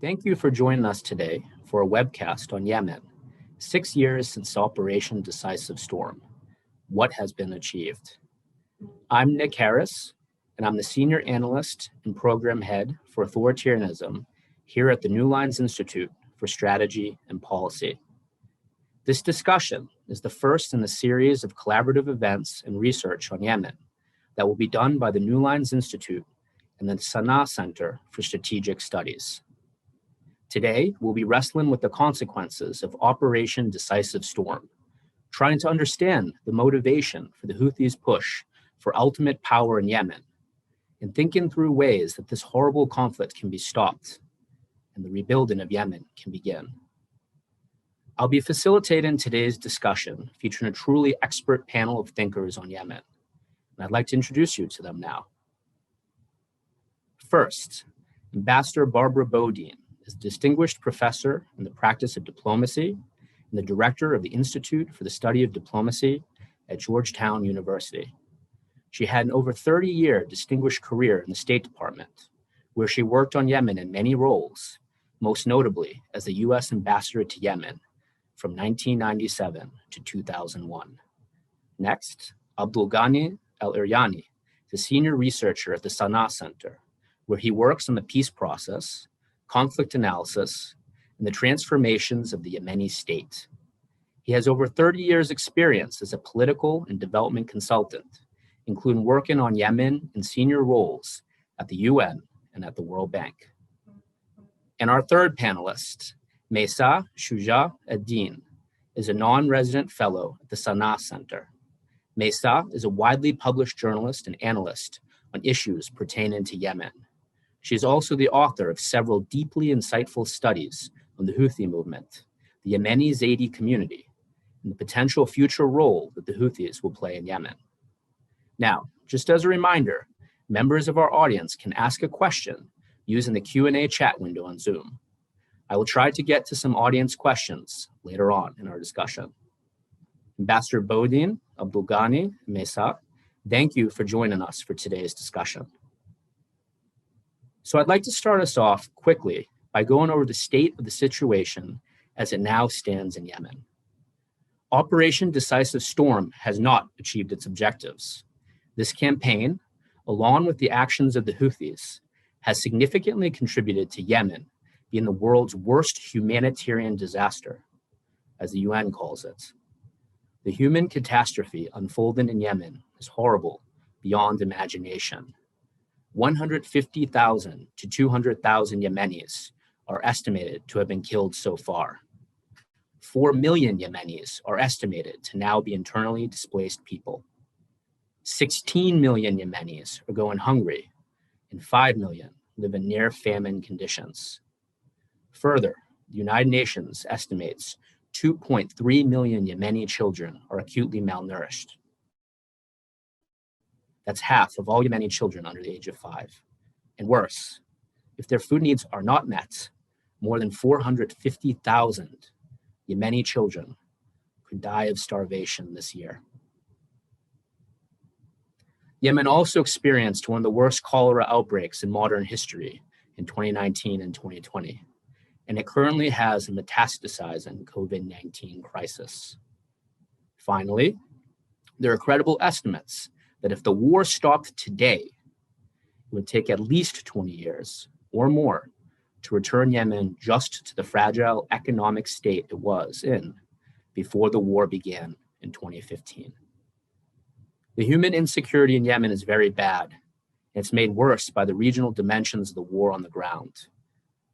Thank you for joining us today for a webcast on Yemen, 6 years since Operation Decisive Storm. What has been achieved? I'm Nick Heras, and I'm the Senior Analyst and Program Head for Authoritarianism here at the New Lines Institute for Strategy and Policy. This discussion is the first in a series of collaborative events and research on Yemen that will be done by the New Lines Institute and the Sana'a Center for Strategic Studies. Today, we'll be wrestling with the consequences of Operation Decisive Storm, trying to understand the motivation for the Houthis' push for ultimate power in Yemen, and thinking through ways that this horrible conflict can be stopped and the rebuilding of Yemen can begin. I'll be facilitating today's discussion featuring a truly expert panel of thinkers on Yemen, and I'd like to introduce you to them now. First, Ambassador Barbara Bodine is a distinguished professor in the practice of diplomacy and the director of the Institute for the Study of Diplomacy at Georgetown University. She had an over 30-year distinguished career in the State Department, where she worked on Yemen in many roles, most notably as the U.S. Ambassador to Yemen from 1997 to 2001. Next, Abdulghani al-Iryani is a senior researcher at the Sana'a Center, where he works on the peace process, conflict analysis, and the transformations of the Yemeni state. He has over 30 years' experience as a political and development consultant, including working on Yemen in senior roles at the UN and at the World Bank. And our third panelist, Maysaa Shujaa Al-Deen, is a non-resident fellow at the Sana'a Center. Maysaa is a widely published journalist and analyst on issues pertaining to Yemen. She is also the author of several deeply insightful studies on the Houthi movement, the Yemeni Zaidi community, and the potential future role that the Houthis will play in Yemen. Now, just as a reminder, members of our audience can ask a question using the Q&A chat window on Zoom. I will try to get to some audience questions later on in our discussion. Ambassador Bodine, Abdulghani, and Maysaa, thank you for joining us for today's discussion. So I'd like to start us off quickly by going over the state of the situation as it now stands in Yemen. Operation Decisive Storm has not achieved its objectives. This campaign, along with the actions of the Houthis, has significantly contributed to Yemen being the world's worst humanitarian disaster, as the UN calls it. The human catastrophe unfolding in Yemen is horrible beyond imagination. 150,000 to 200,000 Yemenis are estimated to have been killed so far. 4 million Yemenis are estimated to now be internally displaced people. 16 million Yemenis are going hungry, and 5 million live in near famine conditions. Further, the United Nations estimates 2.3 million Yemeni children are acutely malnourished. That's half of all Yemeni children under the age of 5. And worse, if their food needs are not met, more than 450,000 Yemeni children could die of starvation this year. Yemen also experienced one of the worst cholera outbreaks in modern history in 2019 and 2020, and it currently has a metastasizing COVID-19 crisis. Finally, there are credible estimates that if the war stopped today, it would take at least 20 years or more to return Yemen just to the fragile economic state it was in before the war began in 2015. The human insecurity in Yemen is very bad, and it's made worse by the regional dimensions of the war on the ground.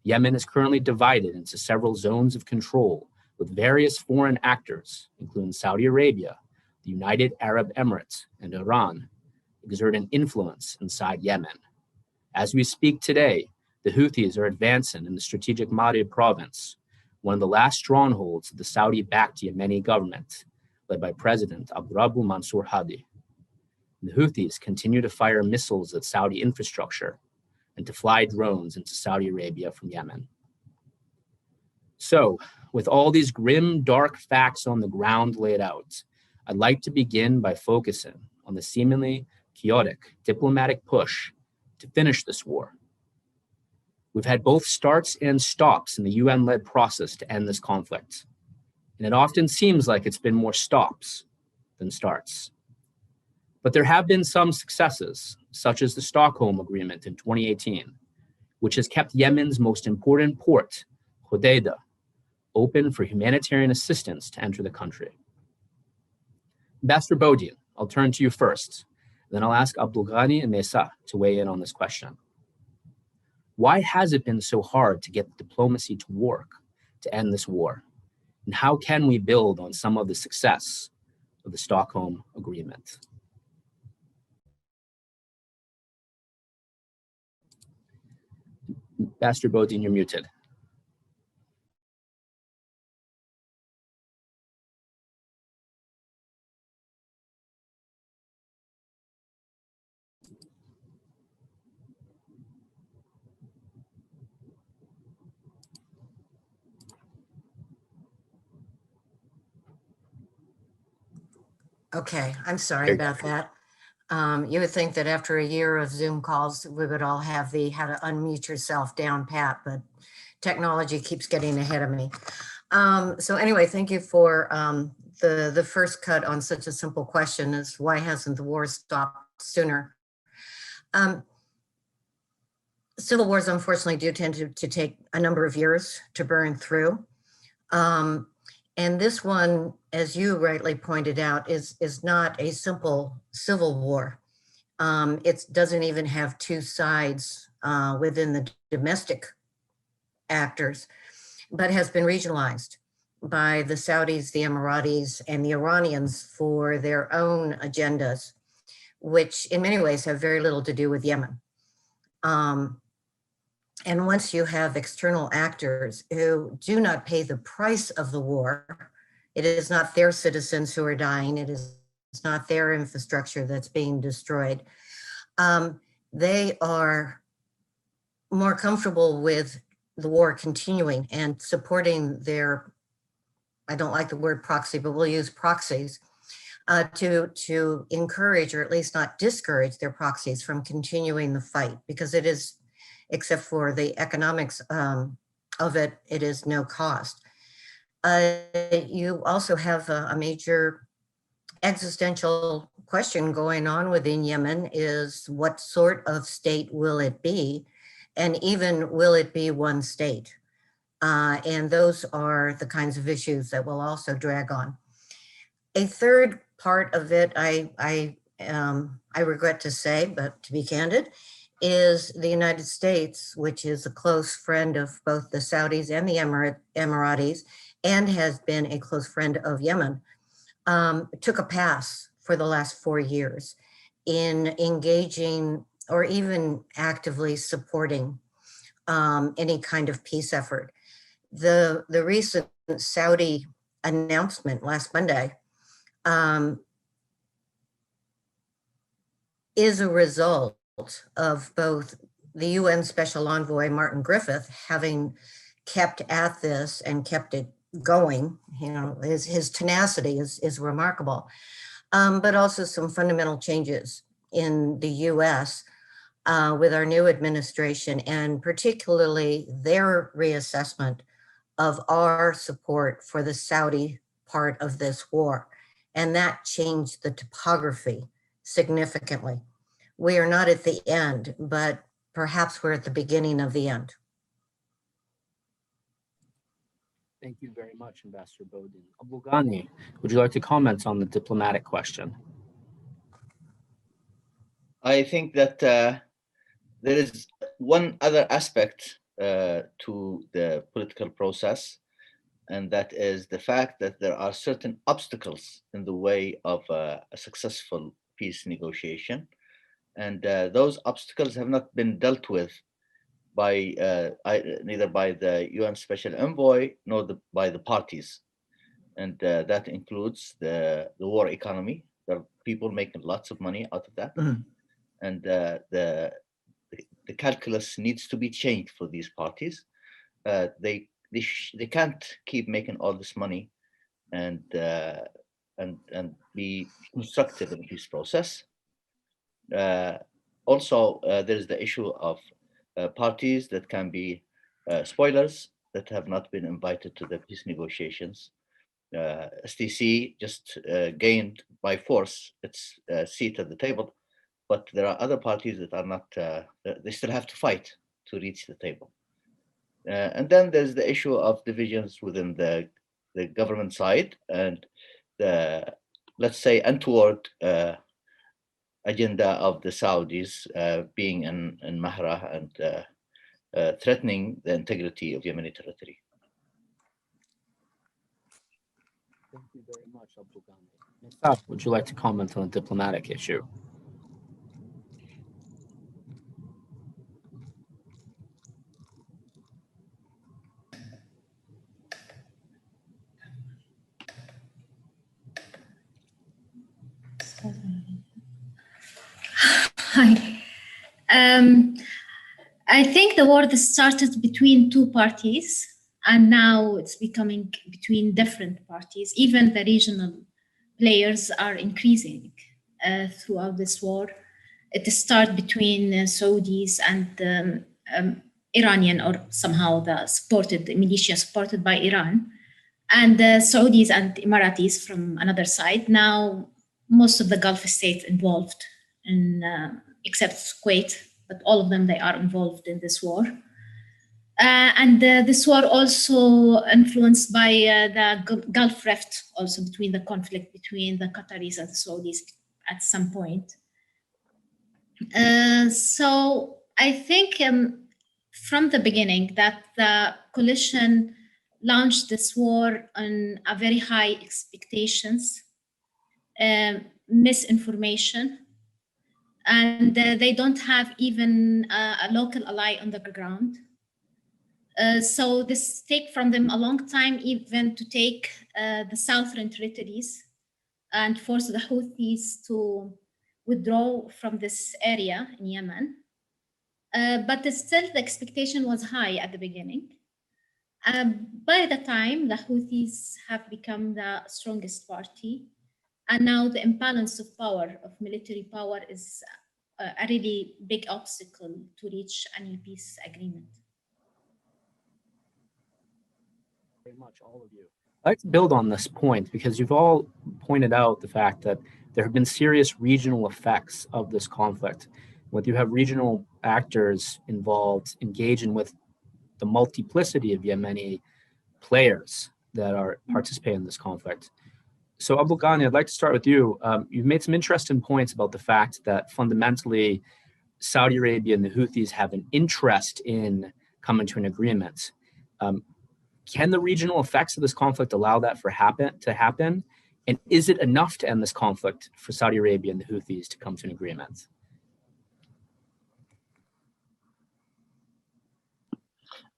Yemen is currently divided into several zones of control with various foreign actors, including Saudi Arabia, the United Arab Emirates, and Iran, exerting influence inside Yemen. As we speak today, the Houthis are advancing in the strategic Ma'rib province, one of the last strongholds of the Saudi-backed Yemeni government, led by President Abdurrahman Mansour Hadi. The Houthis continue to fire missiles at Saudi infrastructure and to fly drones into Saudi Arabia from Yemen. So, with all these grim, dark facts on the ground laid out, I'd like to begin by focusing on the seemingly chaotic diplomatic push to finish this war. We've had both starts and stops in the UN-led process to end this conflict. And it often seems like it's been more stops than starts. But there have been some successes, such as the Stockholm Agreement in 2018, which has kept Yemen's most important port, Hodeidah, open for humanitarian assistance to enter the country. Ambassador Bodine, I'll turn to you first. Then I'll ask Abdulghani and Maysaa to weigh in on this question. Why has it been so hard to get diplomacy to work to end this war? And how can we build on some of the success of the Stockholm Agreement? Ambassador Bodine, you're muted. Okay, I'm sorry about that. You would think that after a year of Zoom calls, we would all have the how to unmute yourself down pat, but technology keeps getting ahead of me. So anyway, thank you for the first cut on such a simple question as why hasn't the war stopped sooner? Civil wars, unfortunately, do tend to take a number of years to burn through. And this one, as you rightly pointed out, is not a simple civil war. It doesn't even have two sides within the domestic actors, but has been regionalized by the Saudis, the Emiratis, and the Iranians for their own agendas, which in many ways have very little to do with Yemen. And once you have external actors who do not pay the price of the war, it is not their citizens who are dying, it's not their infrastructure that's being destroyed. They are more comfortable with the war continuing and supporting their, I don't like the word proxy, but we'll use proxies, to encourage or at least not discourage their proxies from continuing the fight, because it is, except for the economics of it, it is no cost. You also have a major existential question going on within Yemen is what sort of state will it be? And even will it be one state? And those are the kinds of issues that will also drag on. A third part of it, I regret to say, but to be candid, is the United States, which is a close friend of both the Saudis and the Emiratis, and has been a close friend of Yemen, took a pass for the last 4 years in engaging or even actively supporting any kind of peace effort. The recent Saudi announcement last Monday is a result of both the UN Special Envoy Martin Griffith having kept at this and kept it going. You know, his tenacity is remarkable, but also some fundamental changes in the US with our new administration, and particularly their reassessment of our support for the Saudi part of this war. And that changed the topography significantly. We are not at the end, but perhaps we're at the beginning of the end. Thank you very much, Ambassador Bodine. Abdulghani, would you like to comment on the diplomatic question? I think that there is one other aspect to the political process, and that is the fact that there are certain obstacles in the way of a successful peace negotiation. And those obstacles have not been dealt with by neither by the UN Special Envoy nor by the parties. And that includes the war economy. There are people making lots of money out of that. Mm-hmm. And the calculus needs to be changed for these parties. They can't keep making all this money and be constructive in the peace process. Also, there is the issue of parties that can be spoilers that have not been invited to the peace negotiations. STC just gained by force its seat at the table, but there are other parties that are not, they still have to fight to reach the table. And then there's the issue of divisions within the government side and the, let's say, untoward agenda of the Saudis being in Mahra and threatening the integrity of Yemeni territory. Thank you very much, Abdulghani. Maysaa, would you like to comment on a diplomatic issue? Hi. I think the war started between two parties, and now it's becoming between different parties. Even the regional players are increasing throughout this war. It started between Saudis and Iranian, or somehow the militia supported by Iran, and the Saudis and Emiratis from another side. Now, most of the Gulf states involved, except Kuwait, but all of them, they are involved in this war. And this war also influenced by the Gulf Rift, also between the conflict between the Qataris and the Saudis at some point. So I think from the beginning that the coalition launched this war on a very high expectations, misinformation, and they don't have even a local ally on the ground. So this take from them a long time even to take the southern territories and force the Houthis to withdraw from this area in Yemen. But still the expectation was high at the beginning. By the time the Houthis have become the strongest party, and now the imbalance of power, of military power, is a really big obstacle to reach any peace agreement. Very much, all of you. I'd like to build on this point because you've all pointed out the fact that there have been serious regional effects of this conflict. When you have regional actors involved engaging with the multiplicity of Yemeni players that are participating in this conflict. So Abdulghani, I'd like to start with you. You've made some interesting points about the fact that fundamentally Saudi Arabia and the Houthis have an interest in coming to an agreement. Can the regional effects of this conflict allow that to happen? And is it enough to end this conflict for Saudi Arabia and the Houthis to come to an agreement?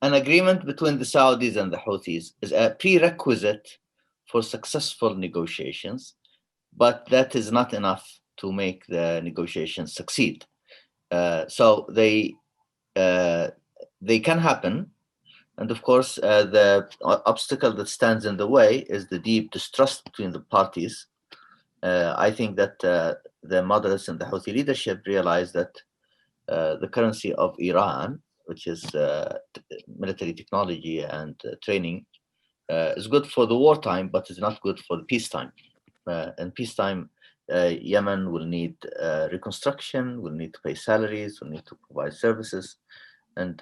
An agreement between the Saudis and the Houthis is a prerequisite for successful negotiations, but that is not enough to make the negotiations succeed. So they can happen. And of course, the obstacle that stands in the way is the deep distrust between the parties. I think that the moderates and the Houthi leadership realize that the currency of Iran, which is military technology and training, is good for the wartime, but is not good for the peacetime. In peacetime, Yemen will need reconstruction, will need to pay salaries, will need to provide services, and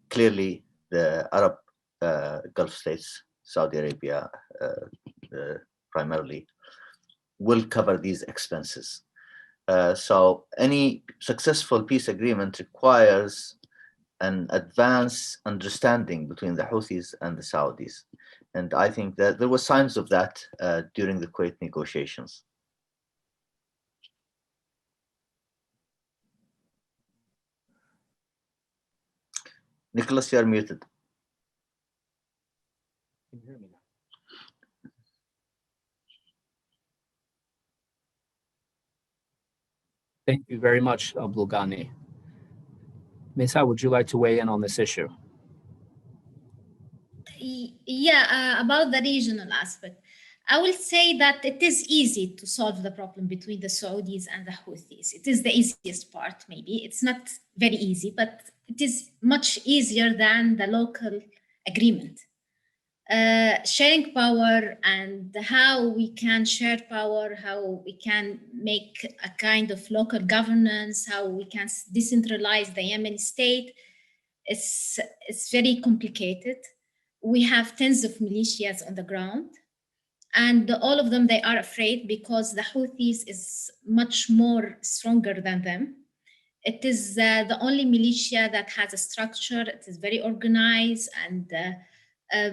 clearly the Arab Gulf states, Saudi Arabia primarily, will cover these expenses. So any successful peace agreement requires an advanced understanding between the Houthis and the Saudis. And I think that there were signs of that during the Kuwait negotiations. Nicholas, you are muted. Can you hear me now? Thank you very much, Abdulghani. Maysaa, would you like to weigh in on this issue? Yeah, about the regional aspect. I will say that it is easy to solve the problem between the Saudis and the Houthis. It is the easiest part, maybe. It's not very easy, but it is much easier than the local agreement. Sharing power and how we can share power, how we can make a kind of local governance, how we can decentralize the Yemeni state, it's very complicated. We have tens of militias on the ground, and all of them, they are afraid because the Houthis is much more stronger than them. It is the only militia that has a structure. It is very organized, and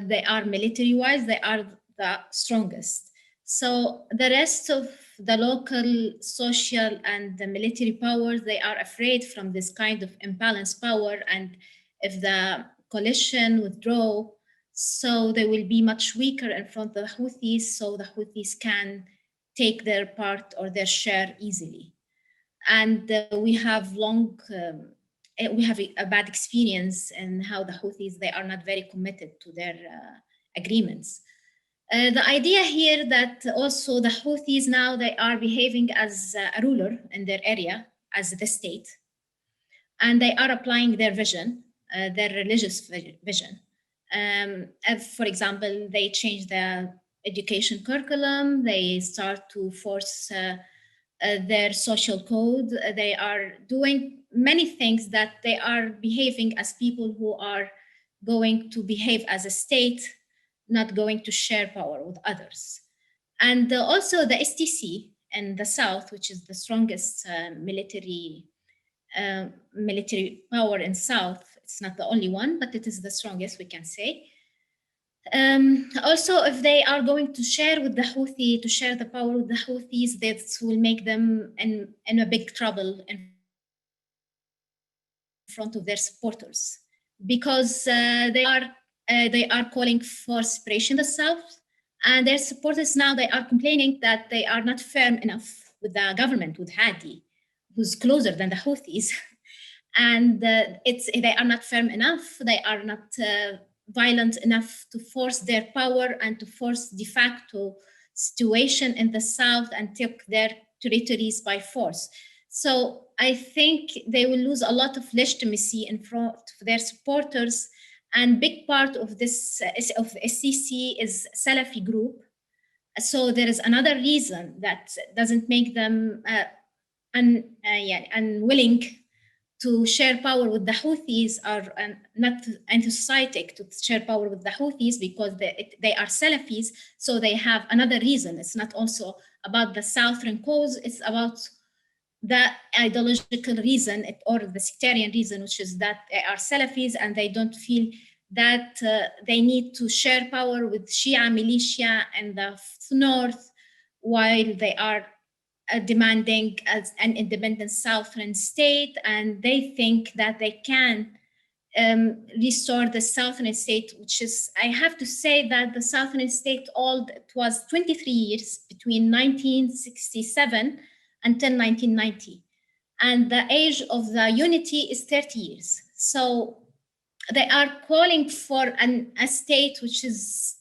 they are military-wise, they are the strongest. So the rest of the local social and the military powers, they are afraid from this kind of imbalanced power. And if the coalition withdraw, so they will be much weaker in front of the Houthis, so the Houthis can take their part or their share easily. And we have a bad experience in how the Houthis, they are not very committed to their agreements. The idea here that also the Houthis now, they are behaving as a ruler in their area, as the state, and they are applying their vision, their religious vision. For example, they change the education curriculum, they start to force their social code. They are doing many things that they are behaving as people who are going to behave as a state, not going to share power with others. And also the STC in the south, which is the strongest military power in south. It's not the only one, but it is the strongest, we can say. Also, if they are going to share with the Houthi, to share the power with the Houthis, that will make them in a big trouble in front of their supporters, because they are calling for separation of the south, and their supporters now, they are complaining that they are not firm enough with the government, with Hadi, who's closer than the Houthis. And they are not firm enough. They are not violent enough to force their power and to force de facto situation in the south and take their territories by force. So I think they will lose a lot of legitimacy in front of their supporters. And big part of this of the SCC is Salafi group. So there is another reason that doesn't make them unwilling to share power with the Houthis, or not enthusiastic to share power with the Houthis, because they are Salafis, so they have another reason. It's not also about the southern cause, it's about the ideological reason or the sectarian reason, which is that they are Salafis and they don't feel that they need to share power with Shia militia in the north, while they are demanding as an independent southern state, and they think that they can restore the southern state, which is, I have to say that the southern state it was 23 years between 1967 until 1990, and the age of the unity is 30 years. So they are calling for a state which is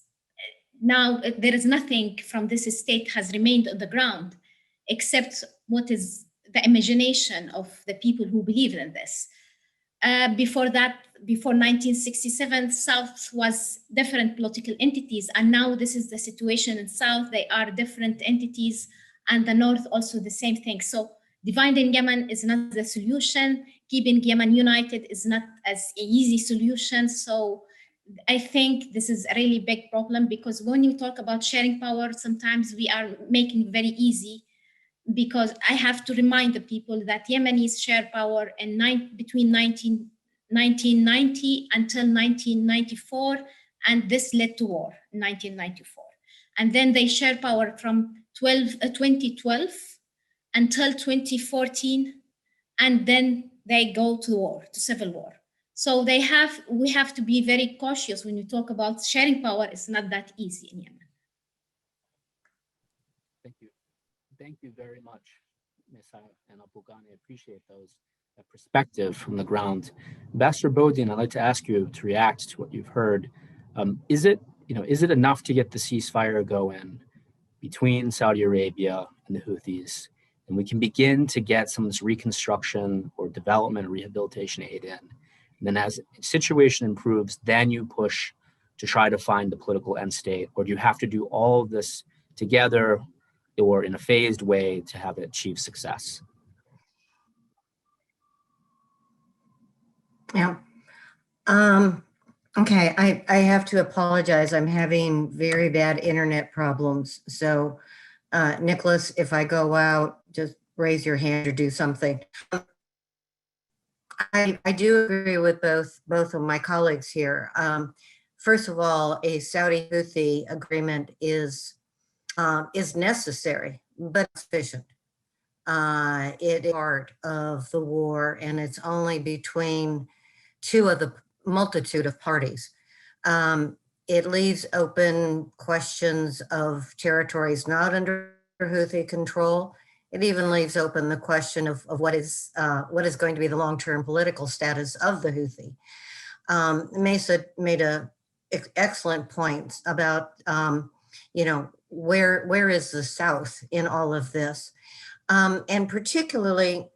now, there is nothing from this state has remained on the ground, except what is the imagination of the people who believe in this. Before that, before 1967, South was different political entities, and now this is the situation in South. They are different entities, and the North also the same thing. So dividing Yemen is not the solution. Keeping Yemen united is not as an easy solution. So I think this is a really big problem, because when you talk about sharing power, sometimes we are making it very easy, because I have to remind the people that Yemenis share power between 1990 until 1994, and this led to war in 1994. And then they share power from 2012 until 2014, and then they go to war, to civil war. So we have to be very cautious when you talk about sharing power. It's not that easy in Yemen. Thank you. Thank you very much, Maysaa and Abdulghani. I appreciate that perspective from the ground. Ambassador Bodine, I'd like to ask you to react to what you've heard. Is it enough to get the ceasefire going between Saudi Arabia and the Houthis, and we can begin to get some of this reconstruction or development and rehabilitation aid in? And then as the situation improves, then you push to try to find the political end state? Or do you have to do all of this together or in a phased way to have it achieve success? Yeah. Okay, I have to apologize. I'm having very bad internet problems. So, Nicholas, if I go out, just raise your hand or do something. I do agree with both of my colleagues here. First of all, a Saudi Houthi agreement is necessary, but sufficient. It is part of the war, and it's only between two of the multitude of parties. It leaves open questions of territories not under Houthi control. It even leaves open the question of what is going to be the long-term political status of the Houthi. Maysaa made a excellent point about, where is the South in all of this? And particularly,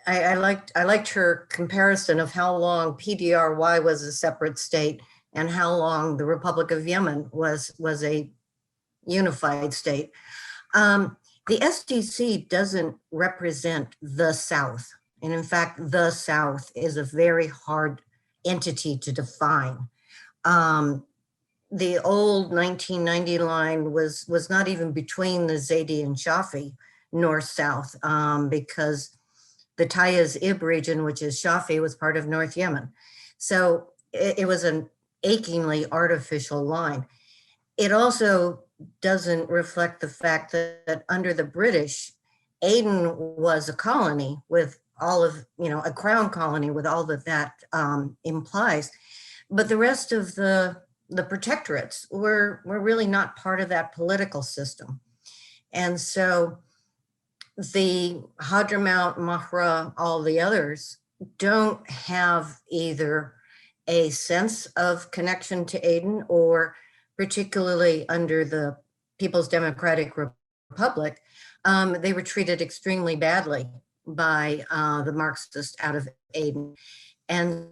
I liked her comparison of how long PDRY was a separate state and how long the Republic of Yemen was a unified state. The SDC doesn't represent the South. And in fact, the South is a very hard entity to define. The old 1990 line was not even between the Zaidi and Shafi, north-south, because the Tayyiz Ib region, which is Shafi, was part of North Yemen. So it was an achingly artificial line. It also doesn't reflect the fact that under the British, Aden was a colony with all of, a crown colony with all that implies. But the rest of the protectorates were really not part of that political system. And so the Hadramaut, Mahra, all the others don't have either a sense of connection to Aden, or particularly under the People's Democratic Republic, they were treated extremely badly by the Marxists out of Aden. And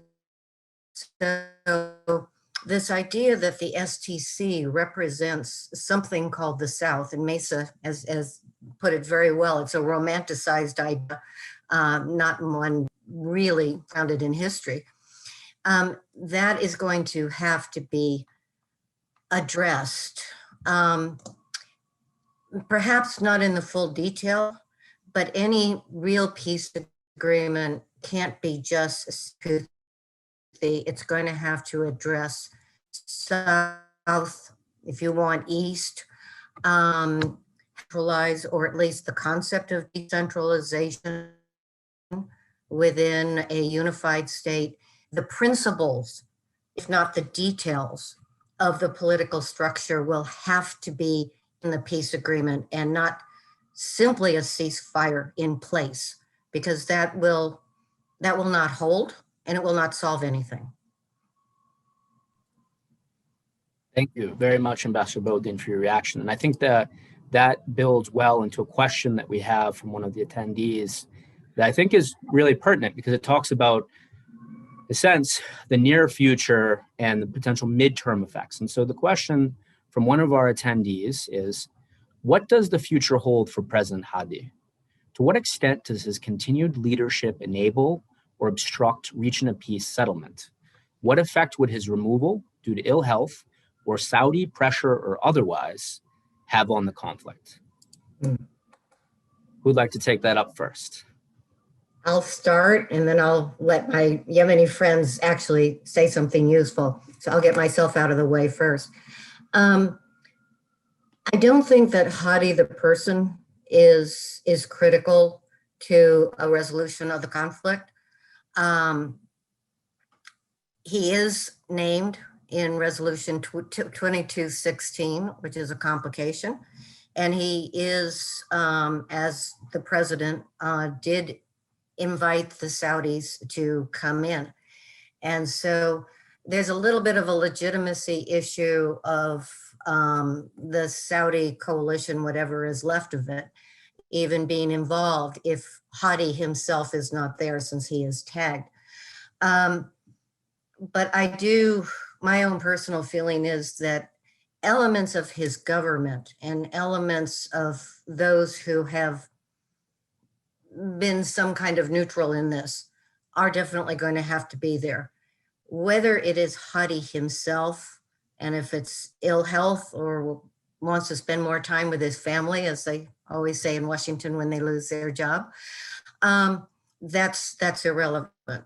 so this idea that the STC represents something called the South, and Maysaa has put it very well, it's a romanticized idea, not one really founded in history. That is going to have to be addressed, perhaps not in the full detail, but any real peace agreement can't be just it's going to have to address South, if you want, East, centralize, or at least the concept of decentralization within a unified state, the principles, if not the details, of the political structure will have to be in the peace agreement and not simply a ceasefire in place, because that will not hold and it will not solve anything. Thank you very much, Ambassador Bodine, for your reaction. And I think that builds well into a question that we have from one of the attendees that I think is really pertinent, because it talks about, in a sense, the near future and the potential midterm effects. And so the question from one of our attendees is, what does the future hold for President Hadi? To what extent does his continued leadership enable or obstruct reaching a peace settlement? What effect would his removal due to ill health or Saudi pressure or otherwise have on the conflict? Who'd like to take that up first? I'll start, and then I'll let my Yemeni friends actually say something useful. So I'll get myself out of the way first. I don't think that Hadi the person is critical to a resolution of the conflict. He is named in resolution 2216, which is a complication. And he is, as the president did invite the Saudis to come in. And so there's a little bit of a legitimacy issue of the Saudi coalition, whatever is left of it, even being involved if Hadi himself is not there, since he is tagged. But my own personal feeling is that elements of his government and elements of those who have been some kind of neutral in this are definitely going to have to be there. Whether it is Hadi himself, and if it's ill health or wants to spend more time with his family, as they always say in Washington when they lose their job, that's irrelevant.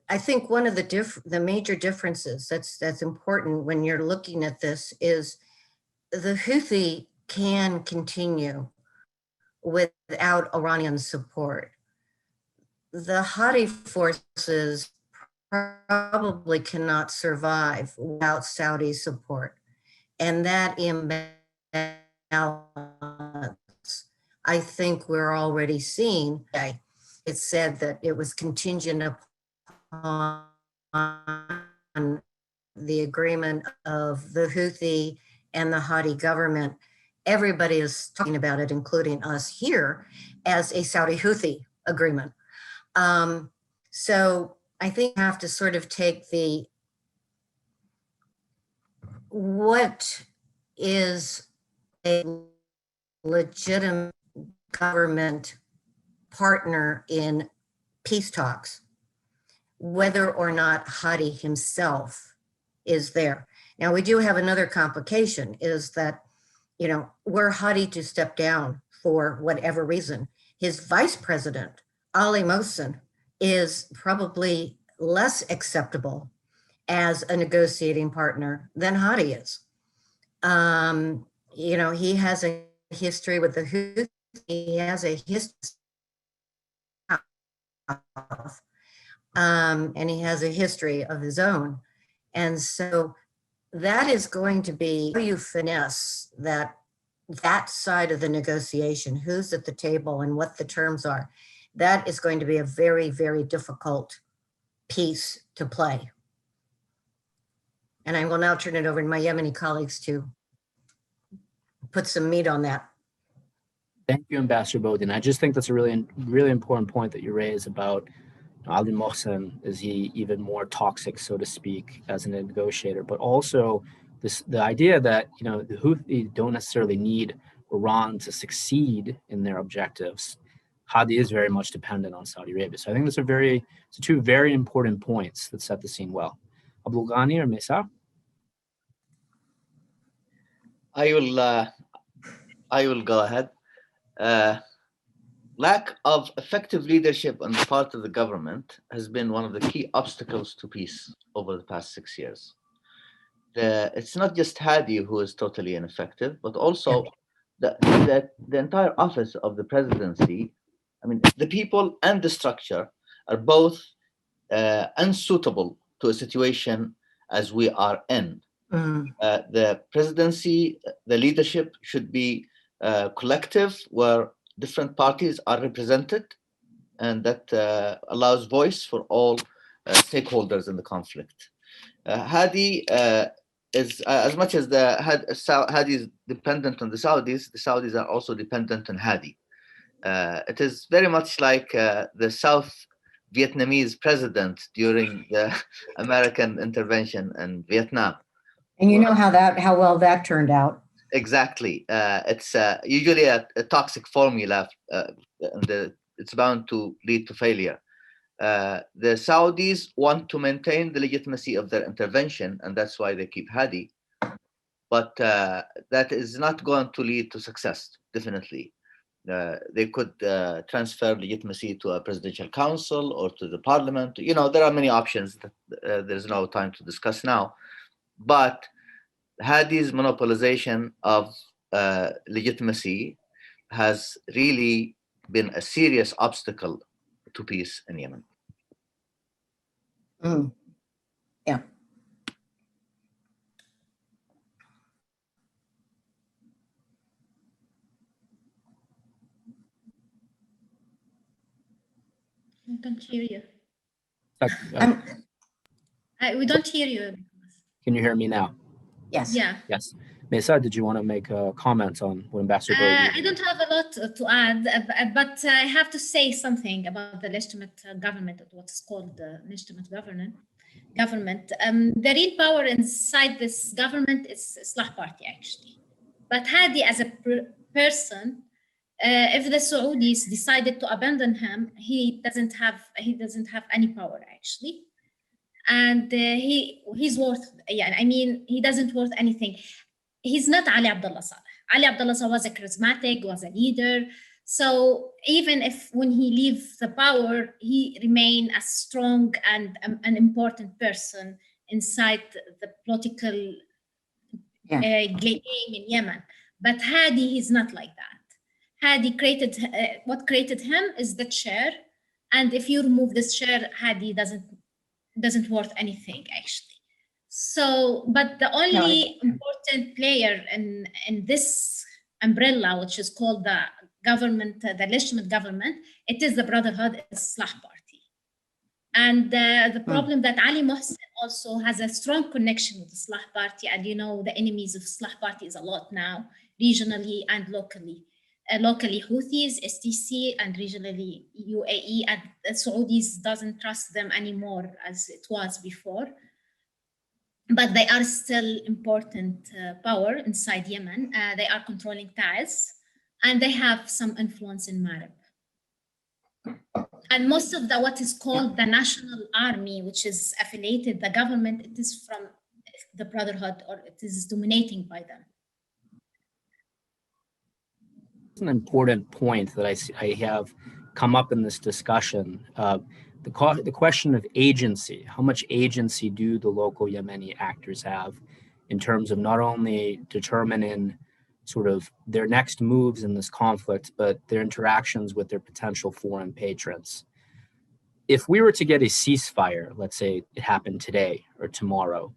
I think one of the major differences that's important when you're looking at this is the Houthi can continue without Iranian support. The Hadi forces probably cannot survive without Saudi support. And that imbalance, I think we're already seeing. It said that it was contingent upon the agreement of the Houthi and the Hadi government. Everybody is talking about it, including us here, as a Saudi Houthi agreement. So I think you have to sort of take what is a legitimate government partner in peace talks, whether or not Hadi himself is there. Now, we do have another complication, is that, were Hadi to step down for whatever reason, his vice president, Ali Mohsen, is probably less acceptable as a negotiating partner than Hadi is. He has a history with the Houthi, he has a history and he has a history of his own. And so that is going to be how you finesse that side of the negotiation, who's at the table and what the terms are. That is going to be a very, very difficult piece to play. And I will now turn it over to my Yemeni colleagues to put some meat on that. Thank you, Ambassador Bodine. I just think that's a really, really important point that you raise about Ali Mohsen. Is he even more toxic, so to speak, as a negotiator? But also the idea that, the Houthi don't necessarily need Iran to succeed in their objectives. Hadi is very much dependent on Saudi Arabia. So I think those are two very important points that set the scene well. Abdulghani or Maysaa? I will go ahead. Lack of effective leadership on the part of the government has been one of the key obstacles to peace over the past 6 years. It's not just Hadi who is totally ineffective, but also the entire office of the presidency. I mean, the people and the structure are both unsuitable to a situation as we are in. The presidency, the leadership should be collective, where different parties are represented, and that allows voice for all stakeholders in the conflict. Hadi is, as much as Hadi is dependent on the Saudis are also dependent on Hadi. It is very much like the South Vietnamese president during the American intervention in Vietnam. And you know how well that turned out. Exactly. It's usually a toxic formula. It's bound to lead to failure. The Saudis want to maintain the legitimacy of their intervention, and that's why they keep Hadi. But that is not going to lead to success, definitely. They could transfer legitimacy to a presidential council or to the parliament. There are many options that there's no time to discuss now. But Hadi's monopolization of legitimacy has really been a serious obstacle to peace in Yemen. Yeah. We don't hear you. We don't hear you. Can you hear me now? Yes. Yeah. Yes. Maysaa, did you want to make a comment on what Ambassador Bodine? I don't have a lot to add, but I have to say something about the legitimate government, what's called the legitimate government. government. The real power inside this government is Islah Party, actually. But Hadi, as a person, if the Saudis decided to abandon him, he doesn't have any power, actually. And he's worth, yeah, I mean, he doesn't worth anything. He's not Ali Abdullah Saleh. Ali Abdullah Saleh was a charismatic, was a leader. So even if when he leaves the power, he remain a strong and an important person inside the political game in Yemen. But Hadi, he's not like that. Hadi created, what created him is the chair. And if you remove this chair, Hadi doesn't worth anything, actually. So, but the only important player in this umbrella, which is called the government, the legitimate government, it is the Brotherhood Islah Party. And the problem that Ali Mohsen also has a strong connection with the Islah Party. And you know, the enemies of Islah Party is a lot now, regionally and locally. Locally Houthis, STC, and regionally UAE, and the Saudis doesn't trust them anymore as it was before. But they are still important power inside Yemen. They are controlling Taiz, and they have some influence in Marib. And most of the what is called the National Army, which is affiliated the government, it is from the Brotherhood, or it is dominating by them. An important point that I have come up in this discussion. The question of agency, how much agency do the local Yemeni actors have in terms of not only determining sort of their next moves in this conflict, but their interactions with their potential foreign patrons. If we were to get a ceasefire, let's say it happened today or tomorrow,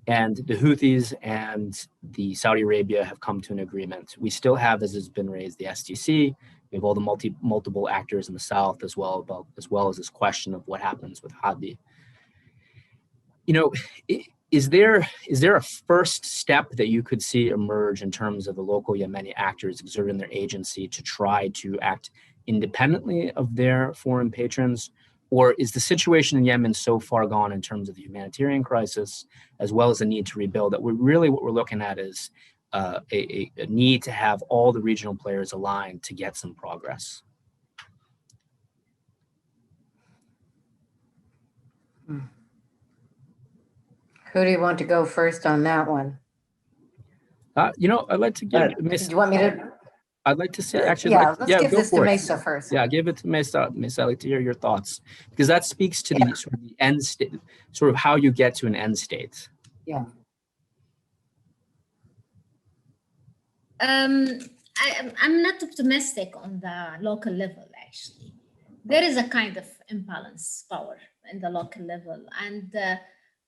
and the Houthis and the Saudi Arabia have come to an agreement, we still have, as has been raised, the STC. We have all the multiple actors in the south as well as this question of what happens with Hadi. You know, is there a first step that you could see emerge in terms of the local Yemeni actors exerting their agency to try to act independently of their foreign patrons? Or is the situation in Yemen so far gone in terms of the humanitarian crisis, as well as the need to rebuild, that what we're looking at is a need to have all the regional players aligned to get some progress? Who do you want to go first on that one? You know, I'd like to give. Do you want me to? I'd like to see. Actually, let's give this to it. Maysaa first. Yeah, give it to Maysaa. Maysaa, I'd like to hear your thoughts, because that speaks to the sort of the end state, sort of how you get to an end state. Yeah. I'm not optimistic on the local level, actually. There is a kind of imbalance power in the local level, and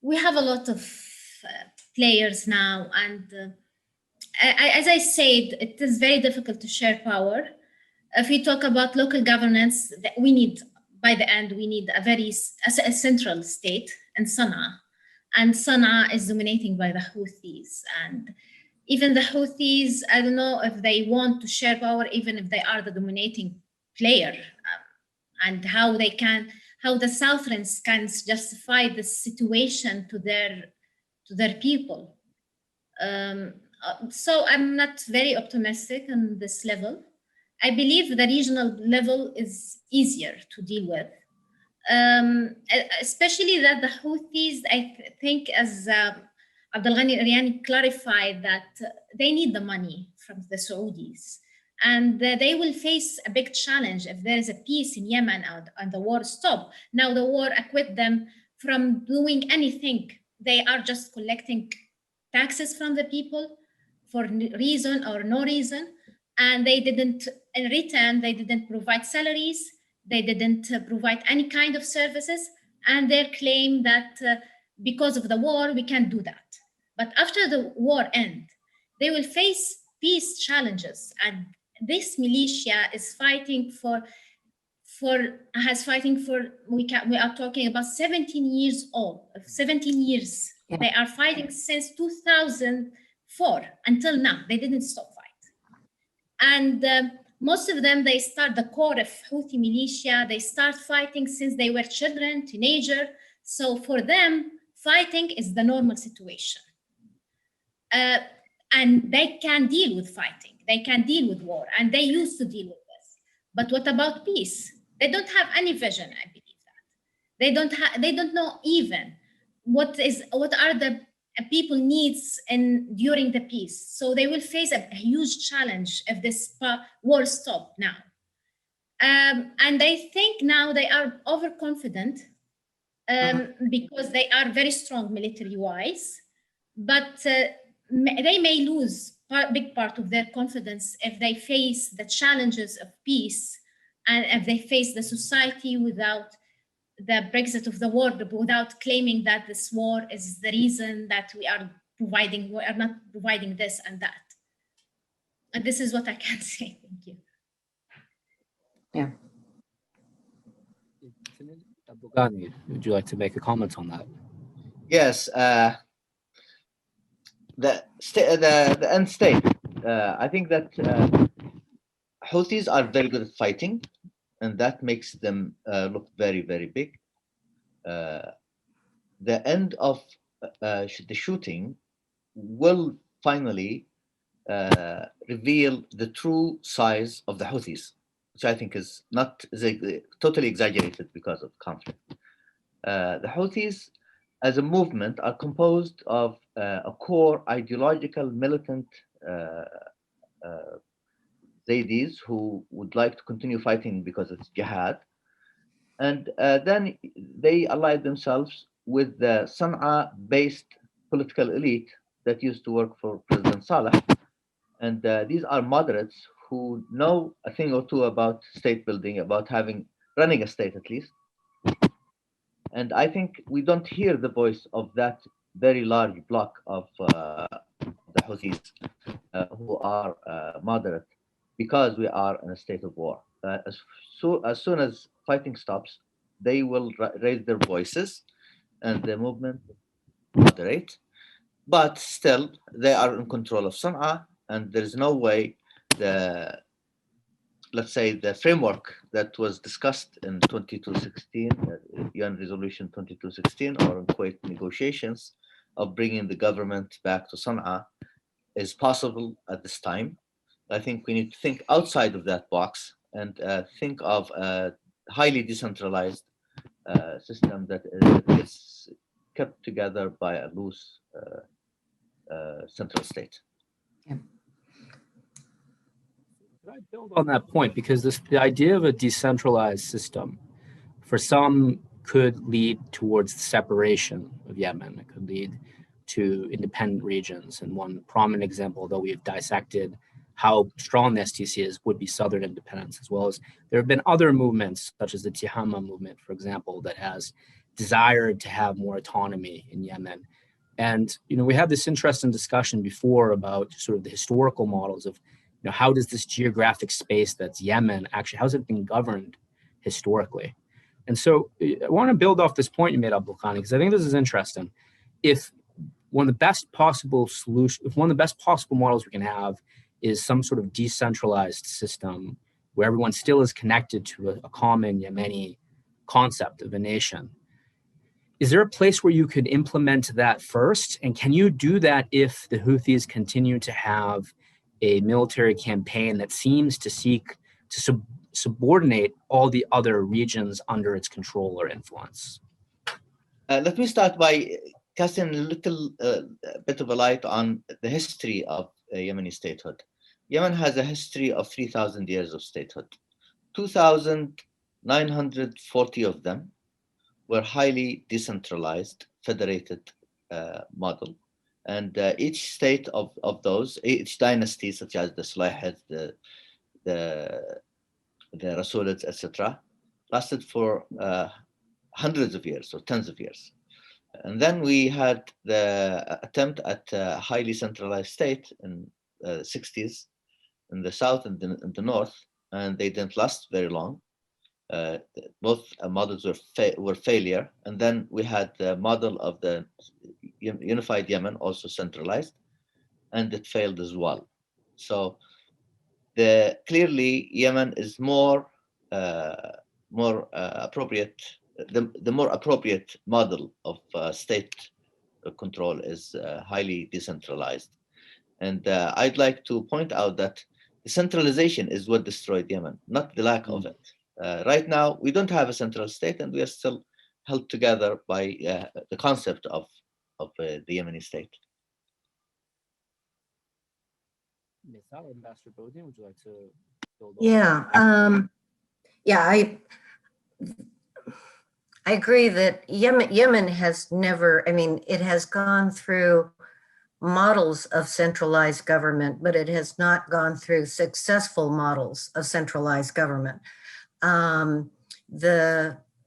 we have a lot of players now, and as I said, it is very difficult to share power. If we talk about local governance, we need, by the end, we need a central state in Sana'a, and Sana'a is dominating by the Houthis, and even the Houthis, I don't know if they want to share power, even if they are the dominating player, and how the Southrons can justify this situation to their people. So I'm not very optimistic on this level. I believe the regional level is easier to deal with, especially that the Houthis, I think, as Abdulghani al-Iryani clarified, that they need the money from the Saudis, and they will face a big challenge if there is a peace in Yemen and the war stop. Now the war acquit them from doing anything. They are just collecting taxes from the people for reason or no reason, and they didn't, in return, they didn't provide salaries, they didn't provide any kind of services, and their claim that because of the war, we can't do that. But after the war ends, they will face peace challenges, and this militia is fighting we are talking about 17 years old, 17 years. Yeah. They are fighting since 2004 until now. They didn't stop fight. And most of them, they start the core of Houthi militia. They start fighting since they were children, teenager. So for them, fighting is the normal situation. And they can deal with fighting. They can deal with war, and they used to deal with this. But what about peace? They don't have any vision, I believe that. They don't know even what are the people needs during the peace. So they will face a huge challenge if this war stop now. And I think now they are overconfident because they are very strong military-wise, but they may lose a big part of their confidence if they face the challenges of peace and if they face the society without the Brexit of the war, without claiming that this war is the reason that we are not providing this and that. And this is what I can say. Thank you. Yeah. Abdulghani, would you like to make a comment on that? Yes, the end state. I think that Houthis are very good at fighting, and that makes them look very, very big. The end of the shooting will finally reveal the true size of the Houthis, which I think is totally exaggerated because of conflict. The Houthis, as a movement, are composed of a core ideological militant Zaydis who would like to continue fighting because it's jihad. And then they allied themselves with the Sana'a-based political elite that used to work for President Saleh. And these are moderates who know a thing or two about state building, about running a state at least. And I think we don't hear the voice of that very large block of the Houthis who are moderate, because we are in a state of war. As soon as fighting stops, they will raise their voices and the movement will moderate. But still, they are in control of Sana'a, and there's no way let's say the framework that was discussed in 2216, UN Resolution 2216, or in Kuwait negotiations of bringing the government back to Sana'a is possible at this time. I think we need to think outside of that box and think of a highly decentralized system that is kept together by a loose central state. Yeah. Could I build on that point? Because the idea of a decentralized system, for some, could lead towards the separation of Yemen. It could lead to independent regions. And one prominent example, though we have dissected how strong the STC is, would be Southern independence, as well as there have been other movements, such as the Tihama movement, for example, that has desired to have more autonomy in Yemen. And we had this interesting discussion before about sort of the historical models of how does this geographic space that's Yemen actually, how's it been governed historically? And so I want to build off this point you made, Abdulghani, because I think this is interesting. If one of the best possible models we can have is some sort of decentralized system where everyone still is connected to a common Yemeni concept of a nation, is there a place where you could implement that first? And can you do that if the Houthis continue to have a military campaign that seems to seek to subordinate all the other regions under its control or influence? Let me start by casting a little bit of a light on the history of Yemeni statehood. Yemen has a history of 3,000 years of statehood. 2,940 of them were highly decentralized, federated model. And each state of those, each dynasty, such as the Sulahids, the Rasulids, etc., lasted for hundreds of years or tens of years. And then we had the attempt at a highly centralized state in the 60s in the south and in the north, and they didn't last very long. Both models were failure. And then we had the model of the unified Yemen, also centralized, and it failed as well. So clearly Yemen is more appropriate the more appropriate model of state control is highly decentralized. And I'd like to point out that decentralization is what destroyed Yemen, not the lack of it. Right now, we don't have a central state, and we are still held together by the concept of the Yemeni state. Maysaa or Ambassador Bodine, would you like to build on? Yeah, I agree that Yemen has never, I mean, it has gone through models of centralized government, but it has not gone through successful models of centralized government. The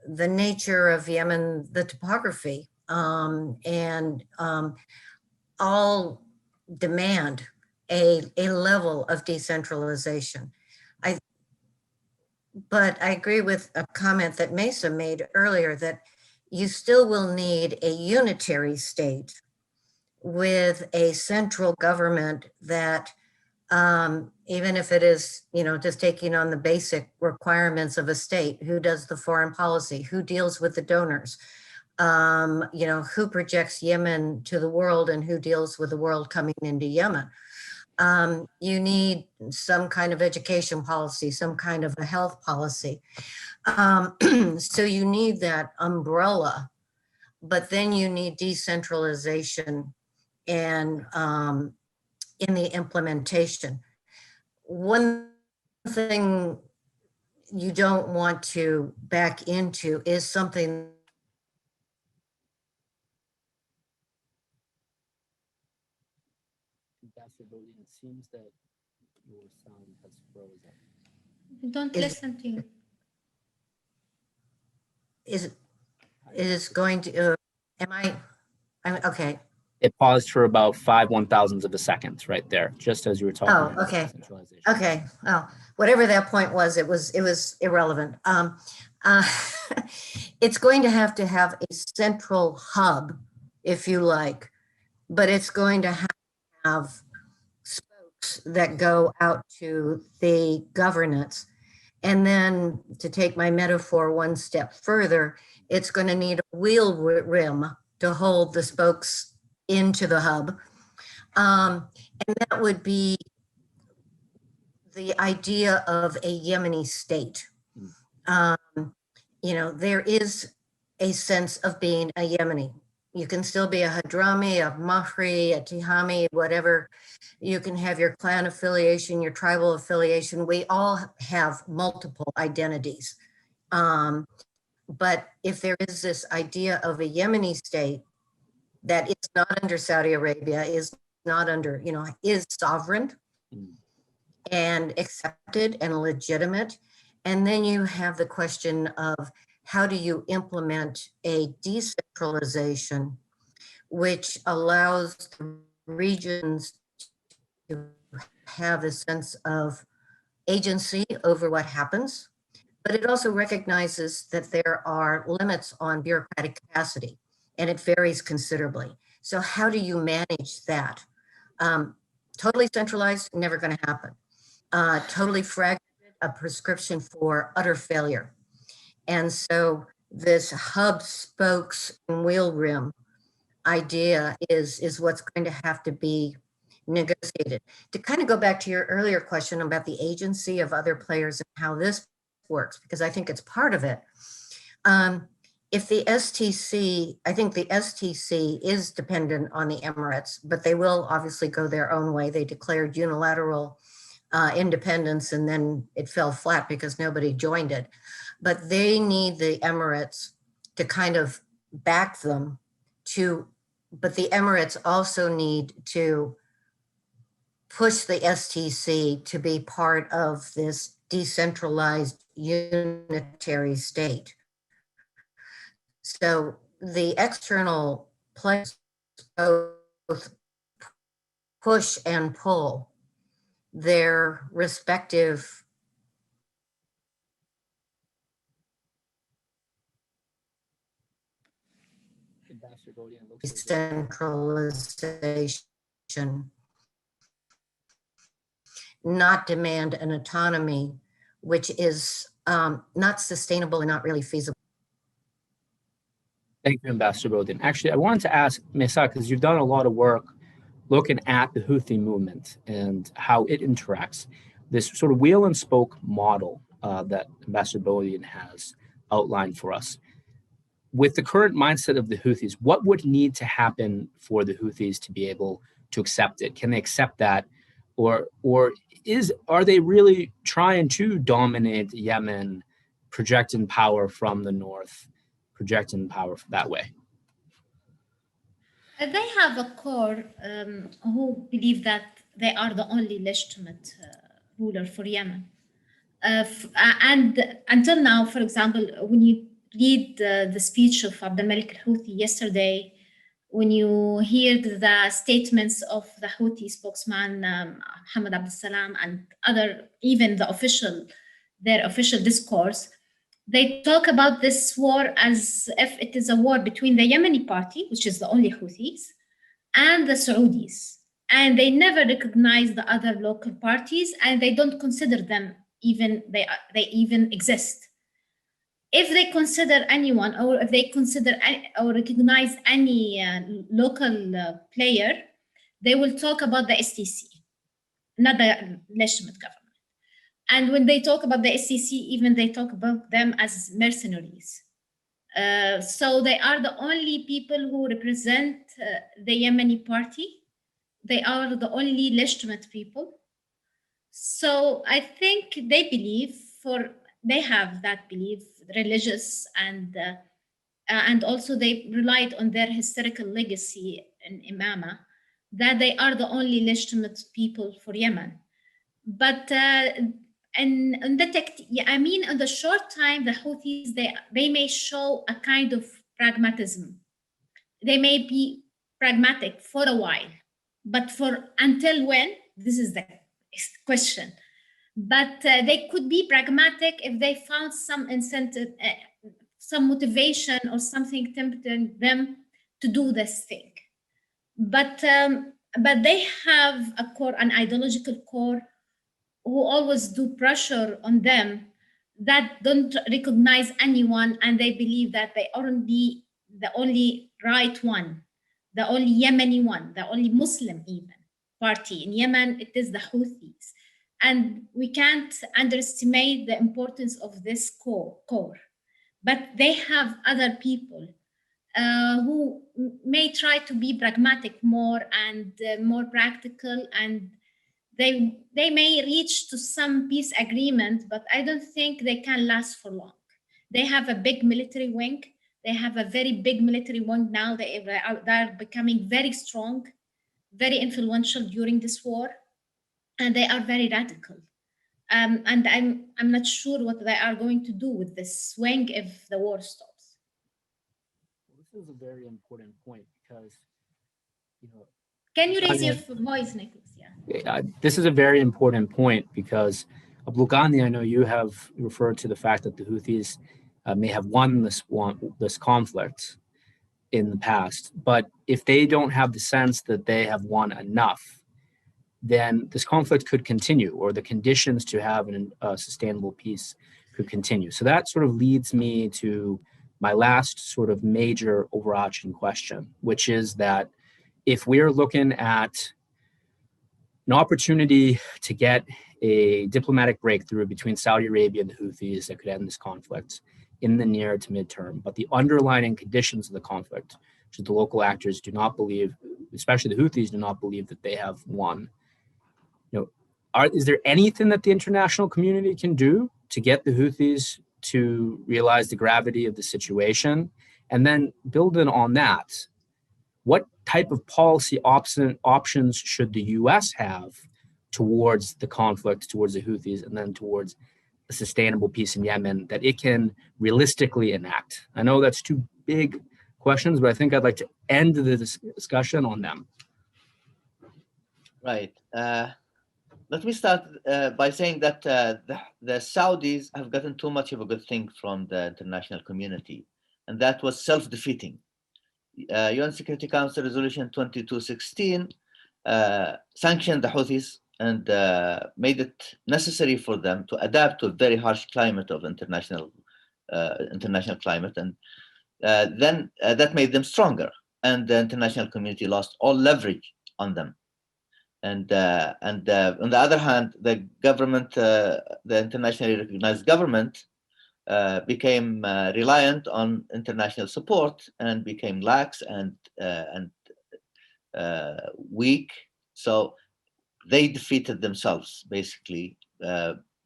nature of Yemen, the topography, and all demand a level of decentralization. But I agree with a comment that Maysaa made earlier that you still will need a unitary state with a central government that even if it is, just taking on the basic requirements of a state, who does the foreign policy, who deals with the donors, who projects Yemen to the world and who deals with the world coming into Yemen. You need some kind of education policy, some kind of a health policy. So you need that umbrella, but then you need decentralization and in the implementation. One thing you don't want to back into is something It seems that your sound has frozen. Don't listen to you. is going to, I'm okay. It paused for about 5/1000 of a second right there, just as you were talking Oh, about okay. decentralization. Okay, well, whatever that point was, it was irrelevant. It's going to have a central hub, if you like, but it's going to have spokes that go out to the governance. And then to take my metaphor one step further, it's going to need a wheel rim to hold the spokes into the hub. And that would be the idea of a Yemeni state. There is a sense of being a Yemeni. You can still be a Hadrami, a Mahri, a Tihami, whatever. You can have your clan affiliation, your tribal affiliation. We all have multiple identities. But if there is this idea of a Yemeni state that is not under Saudi Arabia, is not under, is sovereign and accepted and legitimate. And then you have the question of how do you implement a decentralization which allows the regions to have a sense of agency over what happens, but it also recognizes that there are limits on bureaucratic capacity and it varies considerably. So how do you manage that? Totally centralized, never going to happen. Totally fragmented, a prescription for utter failure. And so this hub, spokes, and wheel rim idea is what's going to have to be negotiated. To kind of go back to your earlier question about the agency of other players and how this works, because I think it's part of it. If the STC, I think the STC is dependent on the Emirates, but they will obviously go their own way. They declared unilateral independence and then it fell flat because nobody joined it. But they need the Emirates to kind of back them but the Emirates also need to push the STC to be part of this decentralized unitary state. So the external players both push and pull their respective decentralization, not demand an autonomy, which is not sustainable and not really feasible. Thank you, Ambassador Bodine. Actually, I wanted to ask Maysaa, because you've done a lot of work looking at the Houthi movement and how it interacts, this sort of wheel and spoke model that Ambassador Bodine has outlined for us. With the current mindset of the Houthis, what would need to happen for the Houthis to be able to accept it? Can they accept that? Or are they really trying to dominate Yemen, projecting power from the north, projecting power that way? They have a core who believe that they are the only legitimate ruler for Yemen. And until now, for example, when you read the speech of Abdulmalik al-Houthi yesterday, when you hear the statements of the Houthi spokesman, Mohammed Abdel Salam, and other, even their official discourse, they talk about this war as if it is a war between the Yemeni party, which is the only Houthis, and the Saudis. And they never recognize the other local parties, and they don't consider them even, they even exist. If they consider anyone, or if they consider or recognize any local player, they will talk about the STC, not the legitimate government. And when they talk about the STC, even they talk about them as mercenaries. So they are the only people who represent the Yemeni party. They are the only legitimate people. So I think they believe, they have that belief, religious, and also they relied on their historical legacy in imama, that they are the only legitimate people for Yemen. But in the short time, the Houthis, they may show a kind of pragmatism. They may be pragmatic for a while, but until when? This is the question. But they could be pragmatic if they found some incentive, some motivation or something tempting them to do this thing. But they have a core, an ideological core, who always do pressure on them, that don't recognize anyone, and they believe that they aren't the only right one, the only Yemeni one, the only Muslim even party in Yemen. It is the Houthis. And we can't underestimate the importance of this core. But they have other people who may try to be pragmatic more and more practical, and they may reach to some peace agreement, but I don't think they can last for long. They have a big military wing. They have a very big military wing now. They are becoming very strong, very influential during this war. And they are very radical. And I'm not sure what they are going to do with this swing if the war stops. Well, this is a very important point because, Can you raise your voice, Nicholas? Yeah. This is a very important point because, Abdulghani, I know you have referred to the fact that the Houthis may have won this conflict in the past, but if they don't have the sense that they have won enough, then this conflict could continue, or the conditions to have a sustainable peace could continue. So that sort of leads me to my last sort of major overarching question, which is that if we're looking at an opportunity to get a diplomatic breakthrough between Saudi Arabia and the Houthis that could end this conflict in the near to midterm, but the underlying conditions of the conflict, which the local actors do not believe, especially the Houthis do not believe that they have won. Is there anything that the international community can do to get the Houthis to realize the gravity of the situation? And then building on that, what type of policy options should the US have towards the conflict, towards the Houthis, and then towards a sustainable peace in Yemen that it can realistically enact? I know that's two big questions, but I think I'd like to end the discussion on them. Right. Let me start by saying that the Saudis have gotten too much of a good thing from the international community, and that was self-defeating. UN Security Council Resolution 2216 sanctioned the Houthis and made it necessary for them to adapt to a very harsh climate of international climate. And then that made them stronger, and the international community lost all leverage on them. And on the other hand, the government, the internationally recognized government, became reliant on international support and became lax and weak. So they defeated themselves basically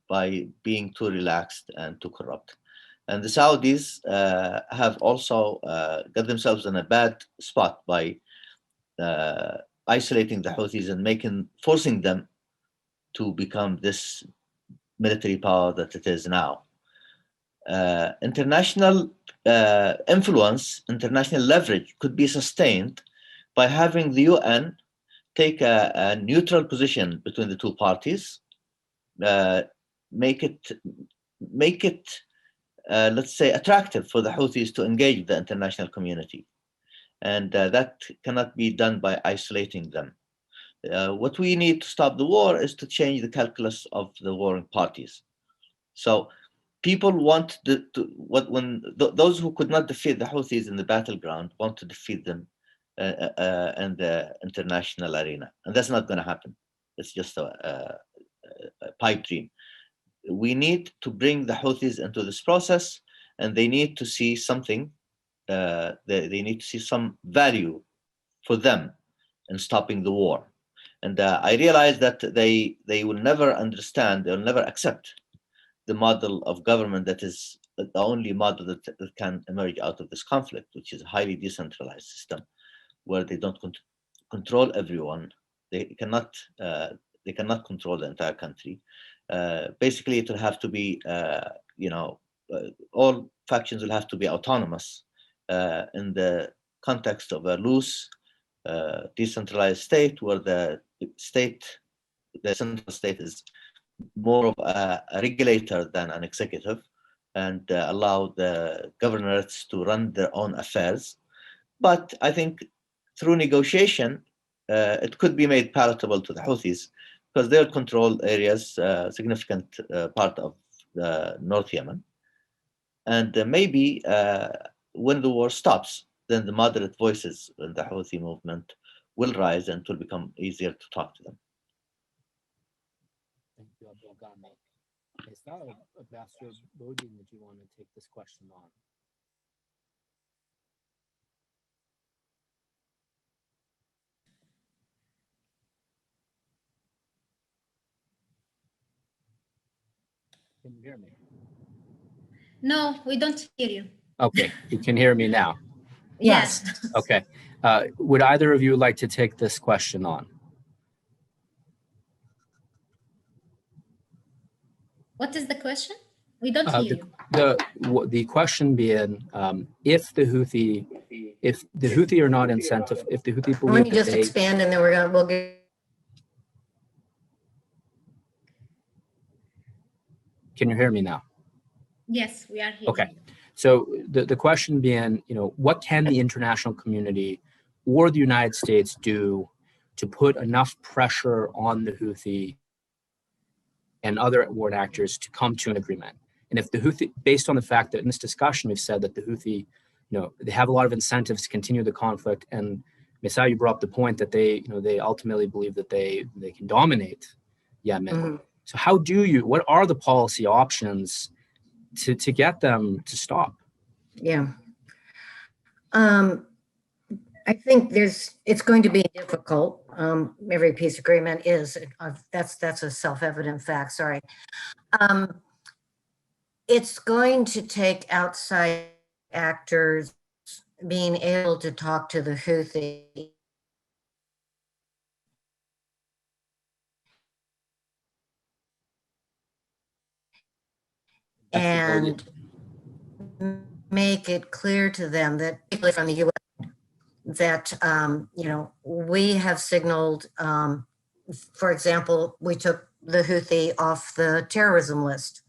by being too relaxed and too corrupt. And the Saudis have also got themselves in a bad spot by isolating the Houthis and forcing them to become this military power that it is now. International influence, international leverage could be sustained by having the UN take a neutral position between the two parties, make it let's say attractive for the Houthis to engage the international community. And that cannot be done by isolating them. What we need to stop the war is to change the calculus of the warring parties. So people want those who could not defeat the Houthis in the battleground want to defeat them in the international arena, and that's not going to happen. It's just a pipe dream. We need to bring the Houthis into this process, and they need to see something. They need to see some value for them in stopping the war. And I realize that they will never understand, they'll never accept the model of government that is the only model that can emerge out of this conflict, which is a highly decentralized system where they don't control everyone. They cannot control the entire country. Basically, it will have to be, all factions will have to be autonomous in the context of a loose, decentralized state where the central state is more of a regulator than an executive, and allow the governorates to run their own affairs. But I think through negotiation, it could be made palatable to the Houthis because they'll control areas, significant part of the North Yemen. And maybe when the war stops, then the moderate voices in the Houthi movement will rise and it will become easier to talk to them. Thank you, Abdulghani. Is that Ambassador Bodine, would you want to take this question on? Can you hear me? No, we don't hear you. Okay, you can hear me now. Yes. Okay. Would either of you like to take this question on? What is the question? We don't hear you. The question being, if the Houthi are not incentive, if the Houthi believe Let me that just they, expand and then we'll get. can you hear me now? Yes, we are hearing Okay. you. So the question being, what can the international community or the United States do to put enough pressure on the Houthi and other warring actors to come to an agreement? And if the Houthi, based on the fact that in this discussion we've said that the Houthi, they have a lot of incentives to continue the conflict, and Maysaa, you brought up the point that they ultimately believe that they can dominate Yemen. Mhm. So what are the policy options to get them to stop? Yeah. I think it's going to be difficult. Every peace agreement is, that's a self-evident fact, sorry. It's going to take outside actors being able to talk to the Houthi and make it clear to them that, particularly from the U.S., that we have signaled, for example, we took the Houthi off the terrorism list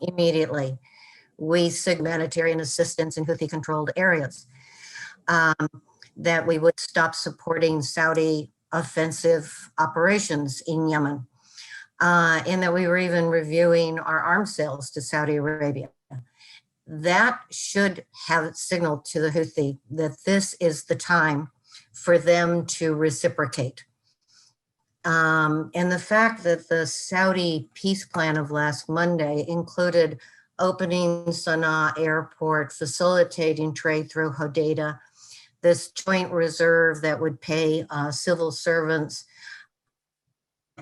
immediately. We signaled humanitarian assistance in Houthi-controlled areas, that we would stop supporting Saudi offensive operations in Yemen. and that we were even reviewing our arms sales to Saudi Arabia. That should have signaled to the Houthi that this is the time for them to reciprocate. And the fact that the Saudi peace plan of last Monday included opening Sana'a airport, facilitating trade through Hodeidah, this joint reserve that would pay civil servants,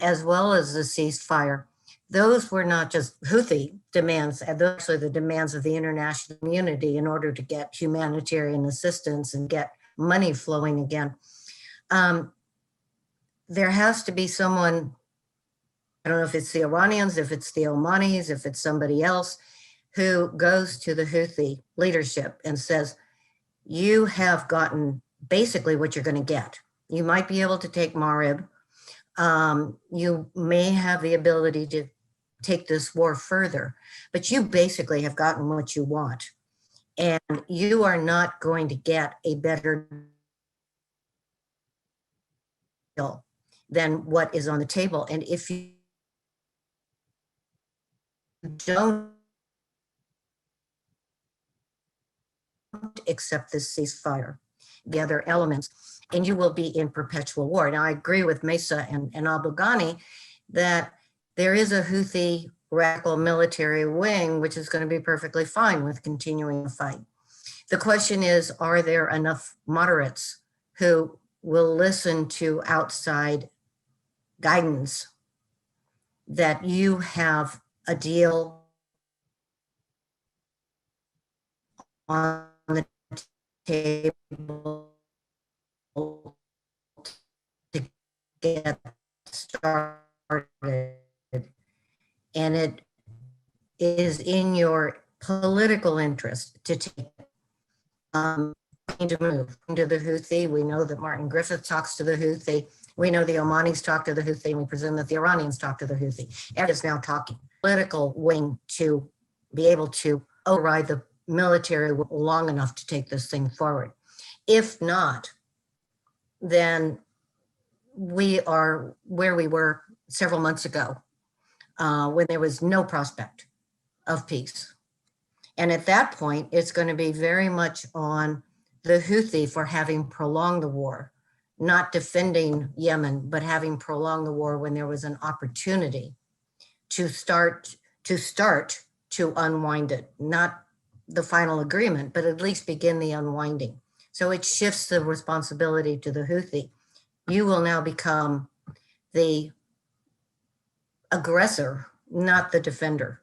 as well as the ceasefire. Those were not just Houthi demands, those are actually the demands of the international community in order to get humanitarian assistance and get money flowing again. There has to be someone, I don't know if it's the Iranians, if it's the Omanis, if it's somebody else, who goes to the Houthi leadership and says, you have gotten basically what you're going to get. You might be able to take Marib. You may have the ability to take this war further, but you basically have gotten what you want. And you are not going to get a better deal than what is on the table. And if you don't accept this ceasefire, the other elements, and you will be in perpetual war. Now, I agree with Maysaa and Abdulghani that there is a Houthi radical military wing, which is going to be perfectly fine with continuing the fight. The question is, are there enough moderates who will listen to outside guidance that you have a deal on the table to get started, and it is in your political interest to take to move into the Houthi. We know that Martin Griffith talks to the Houthi. We know the Omanis talk to the Houthi, and we presume that the Iranians talk to the Houthi. Everyone is now talking. Political wing to be able to override the military long enough to take this thing forward. If not, then we are where we were several months ago when there was no prospect of peace. And at that point, it's going to be very much on the Houthi for having prolonged the war, not defending Yemen, but having prolonged the war when there was an opportunity to start to unwind it, not the final agreement, but at least begin the unwinding. So it shifts the responsibility to the Houthi. You will now become the aggressor, not the defender.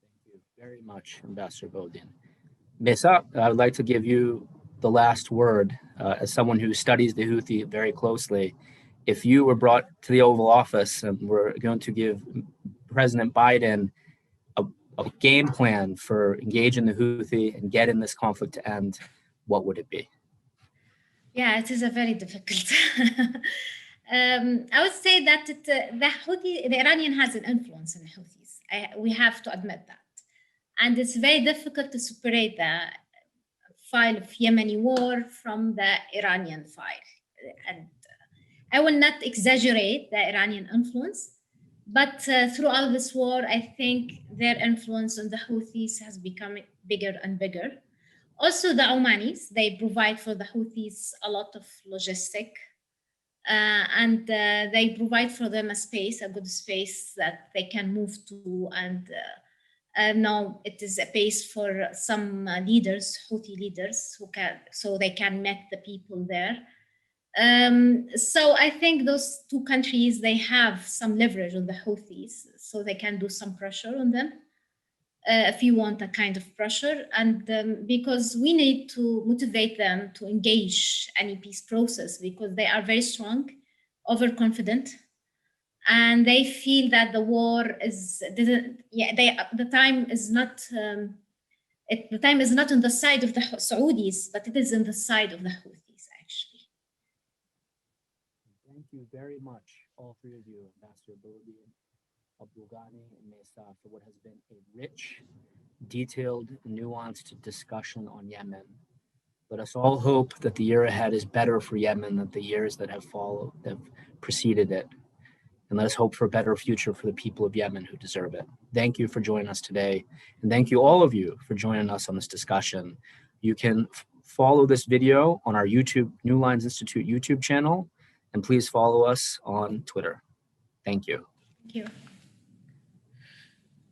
Thank you very much, Ambassador Bodine. Maysaa, I would like to give you the last word as someone who studies the Houthi very closely. If you were brought to the Oval Office and were going to give President Biden a game plan for engaging the Houthi and getting this conflict to end, what would it be? Yeah, it is a very difficult. I would say that the Iranian has an influence in the Houthis. We have to admit that. And it's very difficult to separate the file of Yemeni war from the Iranian file. And I will not exaggerate the Iranian influence, but throughout this war, I think their influence on the Houthis has become bigger and bigger. Also, the Omanis, they provide for the Houthis a lot of logistic, and they provide for them a good space that they can move to. And now it is a base for some leaders, Houthi leaders, so they can meet the people there. So I think those two countries, they have some leverage on the Houthis, so they can do some pressure on them. If you want a kind of pressure, and because we need to motivate them to engage any peace process, because they are very strong, overconfident, and they feel that the war the time is not on the side of the Saudis, but it is on the side of the Houthis, actually. Thank you very much, all three of you, Ambassador Bodine, Abdulghani, and Maysaa, for what has been a rich, detailed, nuanced discussion on Yemen. Let us all hope that the year ahead is better for Yemen than the years that have preceded it. and let us hope for a better future for the people of Yemen who deserve it. Thank you for joining us today. And thank you, all of you, for joining us on this discussion. You can follow this video on our YouTube, New Lines Institute YouTube channel, and please follow us on Twitter. Thank you. Thank you.